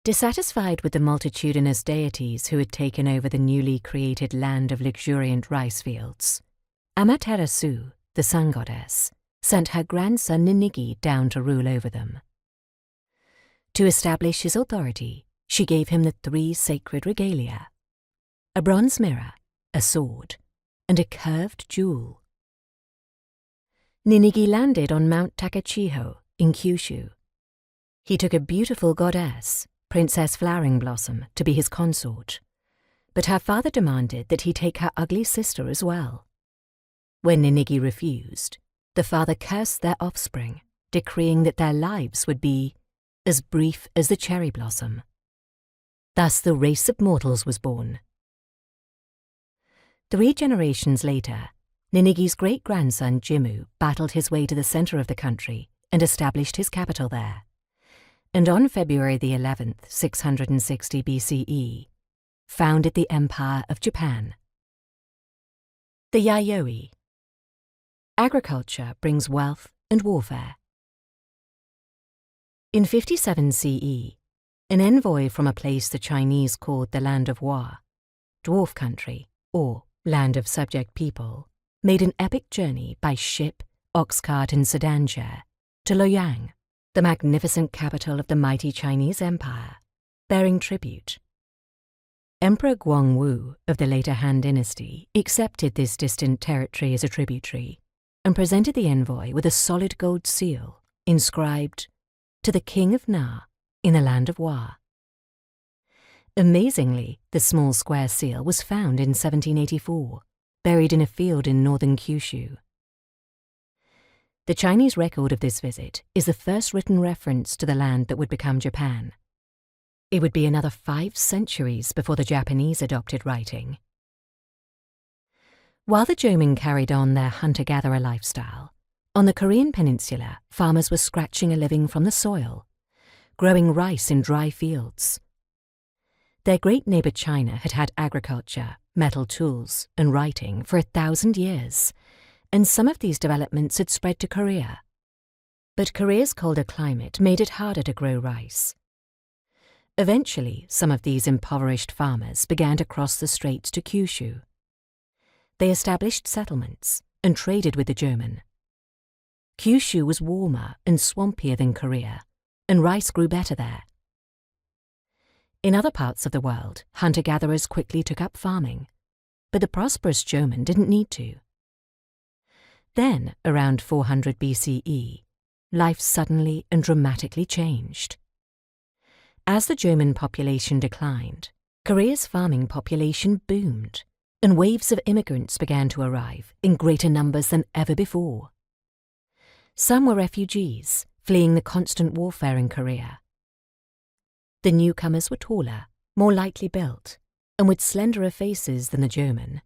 Dissatisfied with the multitudinous deities who had taken over the newly created land of luxuriant rice fields, Amaterasu, the sun goddess, sent her grandson Ninigi down to rule over them. To establish his authority, she gave him the 3 sacred regalia: a bronze mirror, a sword, and a curved jewel. Ninigi landed on Mount Takachiho in Kyushu. He took a beautiful goddess, Princess Flowering Blossom, to be his consort, but her father demanded that he take her ugly sister as well. When Ninigi refused, the father cursed their offspring, decreeing that their lives would be as brief as the cherry blossom. Thus the race of mortals was born. 3 generations later, Ninigi's great-grandson Jimmu battled his way to the center of the country and established his capital there, and on February the 11th, 660 BCE, founded the Empire of Japan. The Yayoi. Agriculture brings wealth and warfare. In 57 CE, an envoy from a place the Chinese called the Land of Hua, Dwarf Country, or Land of Subject People, made an epic journey by ship, ox cart and sedan chair to Luoyang, the magnificent capital of the mighty Chinese Empire, bearing tribute. Emperor Guangwu of the later Han Dynasty accepted this distant territory as a tributary and presented the envoy with a solid gold seal inscribed, "To the King of Na, in the Land of Hua." Amazingly, the small square seal was found in 1784, buried in a field in northern Kyushu. The Chinese record of this visit is the first written reference to the land that would become Japan. It would be another 5 centuries before the Japanese adopted writing. While the Jomon carried on their hunter-gatherer lifestyle, on the Korean peninsula, farmers were scratching a living from the soil, growing rice in dry fields. Their great neighbor China had had agriculture, metal tools, and writing for 1,000 years, and some of these developments had spread to Korea. But Korea's colder climate made it harder to grow rice. Eventually, some of these impoverished farmers began to cross the straits to Kyushu. They established settlements and traded with the Jomon. Kyushu was warmer and swampier than Korea, and rice grew better there. In other parts of the world, hunter-gatherers quickly took up farming, but the prosperous Jomon didn't need to. Then, around 400 BCE, life suddenly and dramatically changed. As the Jomon population declined, Korea's farming population boomed, and waves of immigrants began to arrive in greater numbers than ever before. Some were refugees, fleeing the constant warfare in Korea. The newcomers were taller, more lightly built, and with slenderer faces than the Jomon.